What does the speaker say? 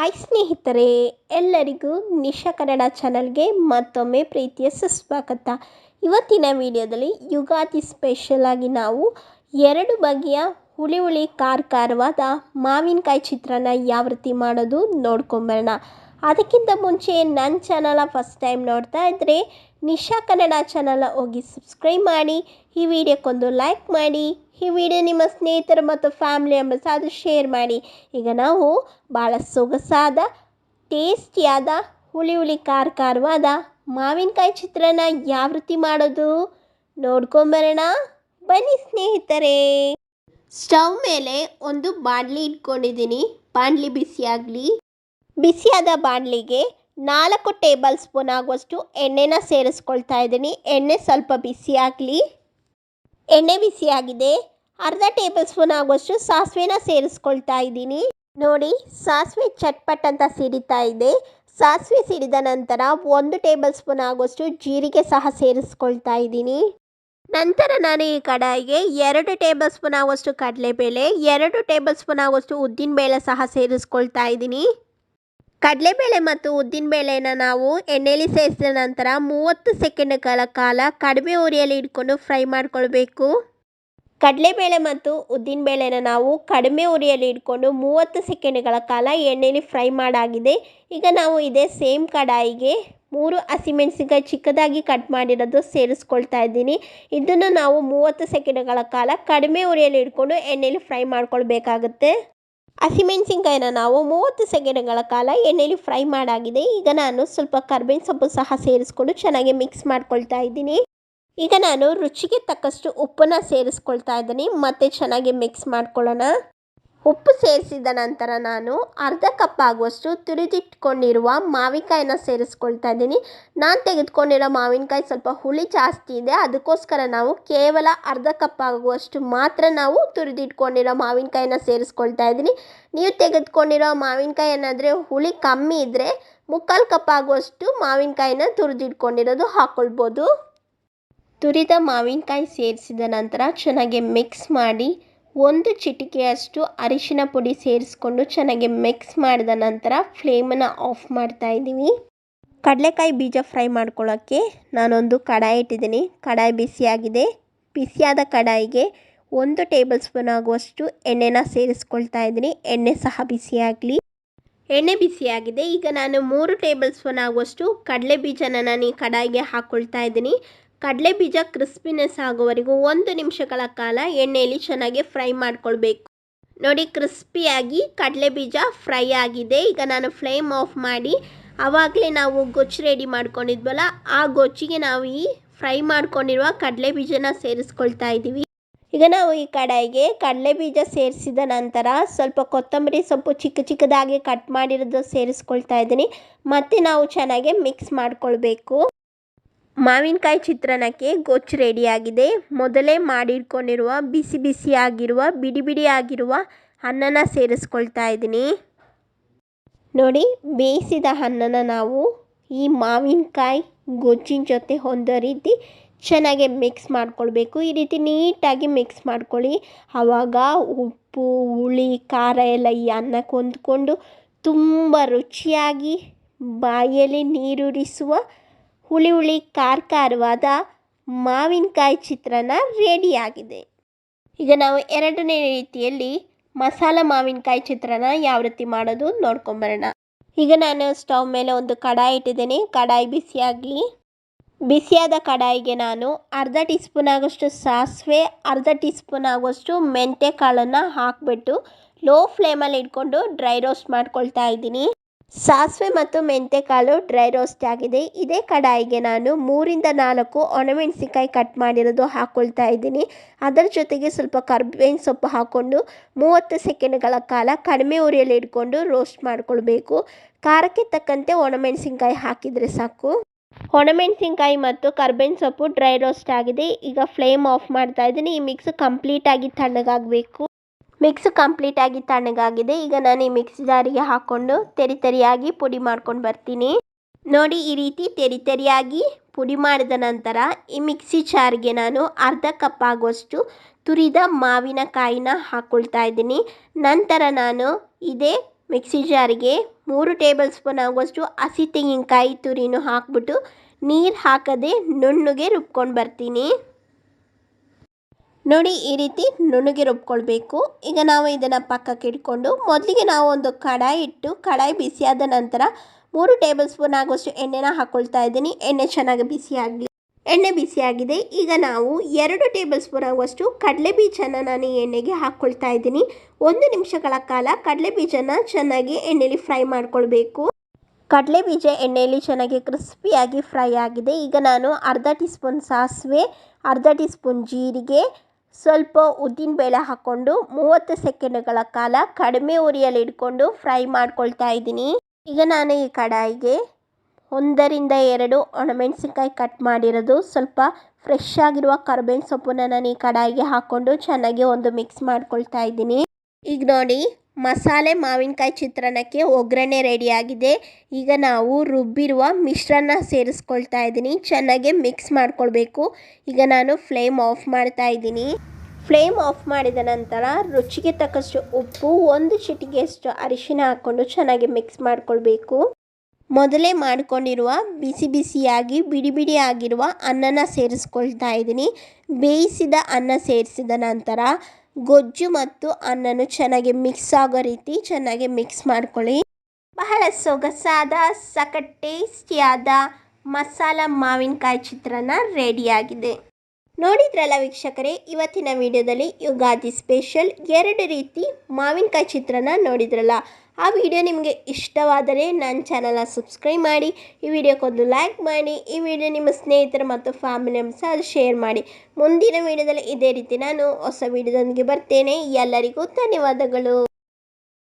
Hi ಸ್ನೇಹಿತರೆ, ಎಲ್ಲರಿಗೂ ನಿಶಾ ಕನ್ನಡ ಚಾನಲ್ಗೆ ಮತ್ತೊಮ್ಮೆ ಪ್ರೀತಿಯ ಸುಸ್ವಾಗತ. ಇವತ್ತಿನ ವಿಡಿಯೋದಲ್ಲಿ ಯುಗಾದಿ ಸ್ಪೆಷಲ್ ಆಗಿ ನಾವು 2 ಬಗೆಯ ಹುಳಿ ಖಾರವಾದ ಮಾವಿನಕಾಯಿ ಚಿತ್ರಾನ್ನ ಯಾವ ರೀತಿ ಮಾಡೋದು ನೋಡ್ಕೊಂಬರೋಣ. ಅದಕ್ಕಿಂತ ಮುಂಚೆ ನನ್ನ ಚಾನಲ ಫಸ್ಟ್ ಟೈಮ್ ನೋಡ್ತಾ ಇದ್ದರೆ ನಿಶಾ ಕನ್ನಡ ಚಾನಲ್ ಹೋಗಿ ಸಬ್ಸ್ಕ್ರೈಬ್ ಮಾಡಿ, ಈ ವಿಡಿಯೋಕ್ಕೊಂದು ಲೈಕ್ ಮಾಡಿ, ಈ ವಿಡಿಯೋ ನಿಮ್ಮ ಸ್ನೇಹಿತರು ಮತ್ತು ಫ್ಯಾಮಿಲಿ ಮೆಂಬರ್ಸ್ ಅದು ಶೇರ್ ಮಾಡಿ. ಈಗ ನಾವು ಭಾಳ ಸೊಗಸಾದ ಟೇಸ್ಟಿಯಾದ ಹುಳಿ ಖಾರವಾದ ಮಾವಿನಕಾಯಿ ಚಿತ್ರಾನ್ನ ಯಾವ ರೀತಿ ಮಾಡೋದು ನೋಡ್ಕೊಂಬರೋಣ ಬನ್ನಿ ಸ್ನೇಹಿತರೆ. ಸ್ಟವ್ ಮೇಲೆ ಒಂದು ಬಾಣಲಿ ಇಟ್ಕೊಂಡಿದ್ದೀನಿ. ಬಾಣಲಿ ಬಿಸಿಯಾದ ಬಾಣಲಿಗೆ 4 ಟೇಬಲ್ ಸ್ಪೂನ್ ಆಗುವಷ್ಟು ಎಣ್ಣೆನ ಸೇರಿಸ್ಕೊಳ್ತಾ ಇದ್ದೀನಿ. ಎಣ್ಣೆ ಸ್ವಲ್ಪ ಬಿಸಿ ಆಗಲಿ. ಎಣ್ಣೆ ಬಿಸಿಯಾಗಿದೆ. ಅರ್ಧ ಟೇಬಲ್ ಸ್ಪೂನ್ ಆಗುವಷ್ಟು ಸಾಸಿವೆನ ಸೇರಿಸ್ಕೊಳ್ತಾ ಇದ್ದೀನಿ. ನೋಡಿ, ಸಾಸಿವೆ ಚಟ್ಪಟ್ ಅಂತ ಸಿಡಿತಾ ಇದೆ. ಸಾಸಿವೆ ಸಿಡಿದ ನಂತರ 1 ಟೇಬಲ್ ಸ್ಪೂನ್ ಆಗುವಷ್ಟು ಜೀರಿಗೆ ಸಹ ಸೇರಿಸ್ಕೊಳ್ತಾ ಇದ್ದೀನಿ. ನಂತರ ನಾನು ಈ ಕಡಾಯಿಗೆ 2 ಟೇಬಲ್ ಸ್ಪೂನ್ ಆಗುವಷ್ಟು ಕಡಲೆಬೇಳೆ, 2 ಟೇಬಲ್ ಸ್ಪೂನ್ ಆಗುವಷ್ಟು ಉದ್ದಿನಬೇಳೆ ಸಹ ಸೇರಿಸ್ಕೊಳ್ತಾ ಇದ್ದೀನಿ. ಕಡಲೆಬೇಳೆ ಮತ್ತು ಉದ್ದಿನಬೇಳೆನ ನಾವು ಎಣ್ಣೆಯಲ್ಲಿ ಸೇರಿಸಿದ ನಂತರ 30 ಸೆಕೆಂಡ್ಗಳ ಕಾಲ ಕಡಿಮೆ ಉರಿಯಲ್ಲಿ ಇಟ್ಕೊಂಡು ಫ್ರೈ ಮಾಡ್ಕೊಳ್ಬೇಕು. ಕಡಲೆಬೇಳೆ ಮತ್ತು ಉದ್ದಿನಬೇಳೆನ ನಾವು ಕಡಿಮೆ ಉರಿಯಲ್ಲಿ ಇಟ್ಕೊಂಡು 30 ಸೆಕೆಂಡ್ಗಳ ಕಾಲ ಎಣ್ಣೆಯಲ್ಲಿ ಫ್ರೈ ಮಾಡಾಗಿದೆ. ಈಗ ನಾವು ಇದೇ ಸೇಮ್ ಕಡಾಯಿಗೆ 3 ಹಸಿಮೆಣಸಿನಕಾಯಿ ಚಿಕ್ಕದಾಗಿ ಕಟ್ ಮಾಡಿರೋದು ಸೇರಿಸ್ಕೊಳ್ತಾ ಇದ್ದೀನಿ. ಇದನ್ನು ನಾವು 30 ಸೆಕೆಂಡ್ಗಳ ಕಾಲ ಕಡಿಮೆ ಉರಿಯಲ್ಲಿ ಇಟ್ಕೊಂಡು ಎಣ್ಣೆಯಲ್ಲಿ ಫ್ರೈ ಮಾಡ್ಕೊಳ್ಬೇಕಾಗುತ್ತೆ. ಹಸಿಮೆಣಸಿನ್ಕಾಯಿನ ನಾವು 30 ಸೆಕೆಂಡ್ಗಳ ಕಾಲ ಎಣ್ಣೆಯಲ್ಲಿ ಫ್ರೈ ಮಾಡಾಗಿದೆ. ಈಗ ನಾನು ಸ್ವಲ್ಪ ಕರ್ಬೇವಿನ ಸೊಪ್ಪು ಸಹ ಸೇರಿಸ್ಕೊಂಡು ಚೆನ್ನಾಗಿ ಮಿಕ್ಸ್ ಮಾಡ್ಕೊಳ್ತಾ ಇದ್ದೀನಿ. ಈಗ ನಾನು ರುಚಿಗೆ ತಕ್ಕಷ್ಟು ಉಪ್ಪನ್ನು ಸೇರಿಸ್ಕೊಳ್ತಾ ಇದ್ದೀನಿ. ಮತ್ತೆ ಚೆನ್ನಾಗಿ ಮಿಕ್ಸ್ ಮಾಡ್ಕೊಳ್ಳೋಣ. ಉಪ್ಪು ಸೇರಿಸಿದ ನಂತರ ನಾನು ಅರ್ಧ ಕಪ್ ಆಗುವಷ್ಟು ತುರಿದಿಟ್ಕೊಂಡಿರುವ ಮಾವಿನಕಾಯಿನ ಸೇರಿಸ್ಕೊಳ್ತಾ ಇದ್ದೀನಿ. ನಾನು ತೆಗೆದುಕೊಂಡಿರೋ ಮಾವಿನಕಾಯಿ ಸ್ವಲ್ಪ ಹುಳಿ ಜಾಸ್ತಿ ಇದೆ, ಅದಕ್ಕೋಸ್ಕರ ನಾವು ಕೇವಲ ಅರ್ಧ ಕಪ್ ಆಗುವಷ್ಟು ಮಾತ್ರ ನಾವು ತುರಿದಿಟ್ಕೊಂಡಿರೋ ಮಾವಿನಕಾಯಿನ ಸೇರಿಸ್ಕೊಳ್ತಾ ಇದ್ದೀನಿ. ನೀವು ತೆಗೆದುಕೊಂಡಿರೋ ಮಾವಿನಕಾಯಿ ಏನಾದರೆ ಹುಳಿ ಕಮ್ಮಿ ಇದ್ದರೆ 3/4 ಕಪ್ ಆಗುವಷ್ಟು ಮಾವಿನಕಾಯಿನ ತುರಿದಿಟ್ಕೊಂಡಿರೋದು ಹಾಕ್ಕೊಳ್ಬೋದು. ತುರಿದ ಮಾವಿನಕಾಯಿ ಸೇರಿಸಿದ ನಂತರ ಚೆನ್ನಾಗಿ ಮಿಕ್ಸ್ ಮಾಡಿ 1 ಚಿಟಿಕೆಯಷ್ಟು ಅರಿಶಿನ ಪುಡಿ ಸೇರಿಸ್ಕೊಂಡು ಚೆನ್ನಾಗಿ ಮಿಕ್ಸ್ ಮಾಡಿದ ನಂತರ ಫ್ಲೇಮನ್ನು ಆಫ್ ಮಾಡ್ತಾ ಇದ್ದೀವಿ. ಕಡಲೆಕಾಯಿ ಬೀಜ ಫ್ರೈ ಮಾಡ್ಕೊಳ್ಳೋಕ್ಕೆ ನಾನೊಂದು ಕಡಾಯಿ ಇಟ್ಟಿದ್ದೀನಿ. ಕಡಾಯಿ ಬಿಸಿಯಾಗಿದೆ. ಬಿಸಿಯಾದ ಕಡಾಯಿಗೆ 1 ಟೇಬಲ್ ಸ್ಪೂನ್ ಆಗುವಷ್ಟು ಎಣ್ಣೆನ ಸೇರಿಸ್ಕೊಳ್ತಾ ಇದ್ದೀನಿ. ಎಣ್ಣೆ ಸಹ ಬಿಸಿಯಾಗಲಿ. ಎಣ್ಣೆ ಬಿಸಿಯಾಗಿದೆ. ಈಗ ನಾನು 3 ಟೇಬಲ್ ಸ್ಪೂನ್ ಆಗುವಷ್ಟು ಕಡಲೆ ಬೀಜನ ನಾನು ಈ ಕಡಾಯಿಗೆ ಹಾಕ್ಕೊಳ್ತಾ ಇದ್ದೀನಿ. ಕಡಲೆ ಬೀಜ ಕ್ರಿಸ್ಪಿನೆಸ್ ಆಗೋವರೆಗೂ 1 ನಿಮಿಷಗಳ ಕಾಲ ಎಣ್ಣೆಯಲ್ಲಿ ಚೆನ್ನಾಗಿ ಫ್ರೈ ಮಾಡ್ಕೊಳ್ಬೇಕು. ನೋಡಿ, ಕ್ರಿಸ್ಪಿಯಾಗಿ ಕಡಲೆ ಬೀಜ ಫ್ರೈ ಆಗಿದೆ. ಈಗ ನಾನು ಫ್ಲೇಮ್ ಆಫ್ ಮಾಡಿ ಆವಾಗಲೇ ನಾವು ಗೊಜ್ಜು ರೆಡಿ ಮಾಡ್ಕೊಂಡಿದ್ವಲ್ಲ, ಆ ಗೊಜ್ಜಿಗೆ ನಾವು ಈ ಫ್ರೈ ಮಾಡ್ಕೊಂಡಿರುವ ಕಡಲೆ ಬೀಜನ ಸೇರಿಸ್ಕೊಳ್ತಾ ಇದ್ದೀವಿ. ಈಗ ನಾವು ಈ ಕಡಾಯಿಗೆ ಕಡಲೆ ಬೀಜ ಸೇರಿಸಿದ ನಂತರ ಸ್ವಲ್ಪ ಕೊತ್ತಂಬರಿ ಸೊಪ್ಪು ಚಿಕ್ಕದಾಗಿ ಕಟ್ ಮಾಡಿರೋದು ಸೇರಿಸ್ಕೊಳ್ತಾ ಇದ್ದೀನಿ. ಮತ್ತು ನಾವು ಚೆನ್ನಾಗಿ ಮಿಕ್ಸ್ ಮಾಡ್ಕೊಳ್ಬೇಕು. ಮಾವಿನಕಾಯಿ ಚಿತ್ರಾನ್ನಕ್ಕೆ ಗೊಜ್ಜು ರೆಡಿಯಾಗಿದೆ. ಮೊದಲೇ ಮಾಡಿಟ್ಕೊಂಡಿರುವ ಬಿಸಿಯಾಗಿರುವ ಬಿಡಿಯಾಗಿರುವ ಅನ್ನನ ಸೇರಿಸ್ಕೊಳ್ತಾ ಇದ್ದೀನಿ. ನೋಡಿ, ಬೇಯಿಸಿದ ಅನ್ನನ ನಾವು ಈ ಮಾವಿನಕಾಯಿ ಗೊಜ್ಜಿನ ಜೊತೆ ಹೊಂದೋ ರೀತಿ ಚೆನ್ನಾಗಿ ಮಿಕ್ಸ್ ಮಾಡ್ಕೊಳ್ಬೇಕು. ಈ ರೀತಿ ನೀಟಾಗಿ ಮಿಕ್ಸ್ ಮಾಡ್ಕೊಳ್ಳಿ. ಆವಾಗ ಉಪ್ಪು, ಹುಳಿ, ಖಾರ ಎಲ್ಲ ಈ ಅನ್ನಕ್ಕೆ ಹೊಂದ್ಕೊಂಡು ತುಂಬ ರುಚಿಯಾಗಿ ಬಾಯಲ್ಲಿ ನೀರೂರಿಸುವ ಹುಳಿ ಖಾರವಾದ ಮಾವಿನಕಾಯಿ ಚಿತ್ರಾನ್ನ ರೆಡಿಯಾಗಿದೆ. ಈಗ ನಾವು 2ನೇ ರೀತಿಯಲ್ಲಿ ಮಸಾಲ ಮಾವಿನಕಾಯಿ ಚಿತ್ರಾನ್ನ ಯಾವ ರೀತಿ ಮಾಡೋದು ನೋಡ್ಕೊಂಬರೋಣ. ಈಗ ನಾನು ಸ್ಟವ್ ಮೇಲೆ ಒಂದು ಕಡಾಯಿ ಇಟ್ಟಿದ್ದೀನಿ. ಕಡಾಯಿ ಬಿಸಿಯಾಗಲಿ. ಬಿಸಿಯಾದ ಕಡಾಯಿಗೆ ನಾನು ಅರ್ಧ ಟೀ ಸ್ಪೂನ್ ಆಗೋಷ್ಟು ಸಾಸಿವೆ, ಅರ್ಧ ಟೀ ಸ್ಪೂನ್ ಆಗುವಷ್ಟು ಮೆಂತ್ಯ ಕಾಳನ್ನು ಹಾಕಿಬಿಟ್ಟು ಲೋ ಫ್ಲೇಮಲ್ಲಿ ಇಟ್ಕೊಂಡು ಡ್ರೈ ರೋಸ್ಟ್ ಮಾಡ್ಕೊಳ್ತಾ ಇದ್ದೀನಿ. ಸಾಸಿವೆ ಮತ್ತು ಮೆಂತ್ಯಕಾಳು ಡ್ರೈ ರೋಸ್ಟ್ ಆಗಿದೆ. ಇದೇ ಕಡಾಯಿಗೆ ನಾನು 3-4 ಒಣಮೆಣಸಿನಕಾಯಿ ಕಟ್ ಮಾಡಿರೋದು ಹಾಕ್ಕೊಳ್ತಾ ಇದ್ದೀನಿ. ಅದರ ಜೊತೆಗೆ ಸ್ವಲ್ಪ ಕರ್ಬೇವಿನ ಸೊಪ್ಪು ಹಾಕ್ಕೊಂಡು 30 ಸೆಕೆಂಡ್ಗಳ ಕಾಲ ಕಡಿಮೆ ಉರಿಯಲ್ಲಿ ಇಟ್ಕೊಂಡು ರೋಸ್ಟ್ ಮಾಡ್ಕೊಳ್ಬೇಕು. ಖಾರಕ್ಕೆ ತಕ್ಕಂತೆ ಒಣಮೆಣಸಿನಕಾಯಿ ಹಾಕಿದರೆ ಸಾಕು. ಒಣಮೆಣಸಿನಕಾಯಿ ಮತ್ತು ಕರ್ಬೇವಿನ ಸೊಪ್ಪು ಡ್ರೈ ರೋಸ್ಟ್ ಆಗಿದೆ. ಈಗ ಫ್ಲೇಮ್ ಆಫ್ ಮಾಡ್ತಾ ಇದ್ದೀನಿ. ಈ ಮಿಕ್ಸ್ ಕಂಪ್ಲೀಟಾಗಿ ತಣ್ಣಗಾಗಬೇಕು. ಮಿಕ್ಸ್ ಕಂಪ್ಲೀಟಾಗಿ ತಣ್ಣಗಾಗಿದೆ. ಈಗ ನಾನು ಈ ಮಿಕ್ಸಿ ಜಾರಿಗೆ ಹಾಕ್ಕೊಂಡು ತೆರಿಯಾಗಿ ಪುಡಿ ಮಾಡ್ಕೊಂಡು ಬರ್ತೀನಿ. ನೋಡಿ, ಈ ರೀತಿ ತೆರಿಯಾಗಿ ಪುಡಿ ಮಾಡಿದ ನಂತರ ಈ ಮಿಕ್ಸಿ ಜಾರ್ಗೆ ನಾನು ಅರ್ಧ ಕಪ್ ಆಗುವಷ್ಟು ತುರಿದ ಮಾವಿನಕಾಯಿನ ಹಾಕ್ಕೊಳ್ತಾ ಇದ್ದೀನಿ. ನಂತರ ನಾನು ಇದೇ ಮಿಕ್ಸಿ ಜಾರಿಗೆ 3 ಟೇಬಲ್ ಸ್ಪೂನ್ ಆಗುವಷ್ಟು ಹಸಿ ತೆಂಗಿನಕಾಯಿ ತುರಿನೂ ಹಾಕ್ಬಿಟ್ಟು ನೀರು ಹಾಕದೆ ನುಣ್ಣಗೆ ರುಬ್ಕೊಂಡು ಬರ್ತೀನಿ. ನೋಡಿ, ಈ ರೀತಿ ನುಣ್ಣಗೆ ರುಬ್ಕೊಳ್ಬೇಕು. ಈಗ ನಾವು ಇದನ್ನು ಪಕ್ಕಕ್ಕೆ ಇಟ್ಕೊಂಡು ಮೊದಲಿಗೆ ನಾವು ಒಂದು ಕಡಾಯಿ ಇಟ್ಟು ಕಡಾಯಿ ಬಿಸಿಯಾದ ನಂತರ 3 ಟೇಬಲ್ ಸ್ಪೂನ್ ಆಗುವಷ್ಟು ಎಣ್ಣೆನ ಹಾಕ್ಕೊಳ್ತಾ ಇದ್ದೀನಿ. ಎಣ್ಣೆ ಚೆನ್ನಾಗಿ ಬಿಸಿಯಾಗಲಿ. ಎಣ್ಣೆ ಬಿಸಿಯಾಗಿದೆ. ಈಗ ನಾವು 2 ಟೇಬಲ್ ಸ್ಪೂನ್ ಆಗುವಷ್ಟು ಕಡಲೆಬೀಜನ ನಾನು ಎಣ್ಣೆಗೆ ಹಾಕ್ಕೊಳ್ತಾ ಇದ್ದೀನಿ. 1 ನಿಮಿಷಗಳ ಕಾಲ ಕಡಲೆಬೀಜನ ಚೆನ್ನಾಗಿ ಎಣ್ಣೆಯಲ್ಲಿ ಫ್ರೈ ಮಾಡ್ಕೊಳ್ಬೇಕು. ಕಡಲೆಬೀಜ ಎಣ್ಣೆಯಲ್ಲಿ ಚೆನ್ನಾಗಿ ಕ್ರಿಸ್ಪಿಯಾಗಿ ಫ್ರೈ ಆಗಿದೆ. ಈಗ ನಾನು ಅರ್ಧ ಟೀ ಸ್ಪೂನ್ ಸಾಸಿವೆ, ಅರ್ಧ ಟೀ ಸ್ಪೂನ್ ಜೀರಿಗೆ, ಸ್ವಲ್ಪ ಉದ್ದಿನಬೇಳೆ ಹಾಕ್ಕೊಂಡು 30 ಸೆಕೆಂಡ್ಗಳ ಕಾಲ ಕಡಿಮೆ ಉರಿಯಲ್ಲಿ ಇಟ್ಕೊಂಡು ಫ್ರೈ ಮಾಡ್ಕೊಳ್ತಾ ಇದ್ದೀನಿ. ಈಗ ನಾನು ಈ ಕಡಾಯಿಗೆ 1 ರಿಂದ 2 ಒಣಮೆಣಸಿನ್ಕಾಯಿ ಕಟ್ ಮಾಡಿರೋದು, ಸ್ವಲ್ಪ ಫ್ರೆಶ್ ಆಗಿರುವ ಕರಿಬೇವಿನ ಸೊಪ್ಪನ್ನ ನಾನು ಈ ಕಡಾಯಿಗೆ ಹಾಕ್ಕೊಂಡು ಚೆನ್ನಾಗಿ ಒಂದು ಮಿಕ್ಸ್ ಮಾಡ್ಕೊಳ್ತಾ ಇದ್ದೀನಿ. ಈಗ ನೋಡಿ, ಮಸಾಲೆ ಮಾವಿನಕಾಯಿ ಚಿತ್ರಾನ್ನಕ್ಕೆ ಒಗ್ಗರಣೆ ರೆಡಿಯಾಗಿದೆ. ಈಗ ನಾವು ರುಬ್ಬಿರುವ ಮಿಶ್ರಣ ಸೇರಿಸ್ಕೊಳ್ತಾ ಇದ್ದೀನಿ. ಚೆನ್ನಾಗಿ ಮಿಕ್ಸ್ ಮಾಡ್ಕೊಳ್ಬೇಕು. ಈಗ ನಾನು ಫ್ಲೇಮ್ ಆಫ್ ಮಾಡ್ತಾ ಇದ್ದೀನಿ. ಫ್ಲೇಮ್ ಆಫ್ ಮಾಡಿದ ನಂತರ ರುಚಿಗೆ ತಕ್ಕಷ್ಟು ಉಪ್ಪು, 1 ಚಿಟಿಕೆಯಷ್ಟು ಅರಿಶಿನ ಹಾಕ್ಕೊಂಡು ಚೆನ್ನಾಗಿ ಮಿಕ್ಸ್ ಮಾಡ್ಕೊಳ್ಬೇಕು. ಮೊದಲೇ ಮಾಡಿಕೊಂಡಿರುವ ಬಿಸಿ ಬಿಸಿಯಾಗಿ ಬಿಡಿ ಬಿಡಿ ಆಗಿರುವ ಅನ್ನನ ಸೇರಿಸ್ಕೊಳ್ತಾ ಇದ್ದೀನಿ. ಬೇಯಿಸಿದ ಅನ್ನ ಸೇರಿಸಿದ ನಂತರ ಗೊಜ್ಜು ಮತ್ತು ಅನ್ನನು ಚೆನ್ನಾಗಿ ಮಿಕ್ಸ್ ಆಗೋ ರೀತಿ ಚೆನ್ನಾಗಿ ಮಿಕ್ಸ್ ಮಾಡ್ಕೊಳ್ಳಿ. ಬಹಳ ಸೊಗಸಾದ ಸಖತ್ ಟೇಸ್ಟಿಯಾದ ಮಸಾಲ ಮಾವಿನಕಾಯಿ ಚಿತ್ರಾನ್ನ ರೆಡಿಯಾಗಿದೆ. ನೋಡಿದ್ರಲ್ಲ ವೀಕ್ಷಕರೇ, ಇವತ್ತಿನ ವಿಡಿಯೋದಲ್ಲಿ ಯುಗಾದಿ ಸ್ಪೆಷಲ್ 2 ರೀತಿ ಮಾವಿನಕಾಯಿ ಚಿತ್ರಾನ್ನ ನೋಡಿದ್ರಲ್ಲ. ಆ ವಿಡಿಯೋ ನಿಮಗೆ ಇಷ್ಟವಾದರೆ ನನ್ನ ಚಾನಲ್ನ ಸಬ್ಸ್ಕ್ರೈಬ್ ಮಾಡಿ, ಈ ವಿಡಿಯೋಕ್ಕೊಂದು ಲೈಕ್ ಮಾಡಿ, ಈ ವಿಡಿಯೋ ನಿಮ್ಮ ಸ್ನೇಹಿತರು ಮತ್ತು ಫ್ಯಾಮಿಲಿ ಮೆಂಬರ್ಸ್ ಅದು ಶೇರ್ ಮಾಡಿ. ಮುಂದಿನ ವಿಡಿಯೋದಲ್ಲಿ ಇದೇ ರೀತಿ ನಾನು ಹೊಸ ವಿಡಿಯೋದೊಂದಿಗೆ ಬರ್ತೇನೆ. ಎಲ್ಲರಿಗೂ ಧನ್ಯವಾದಗಳು.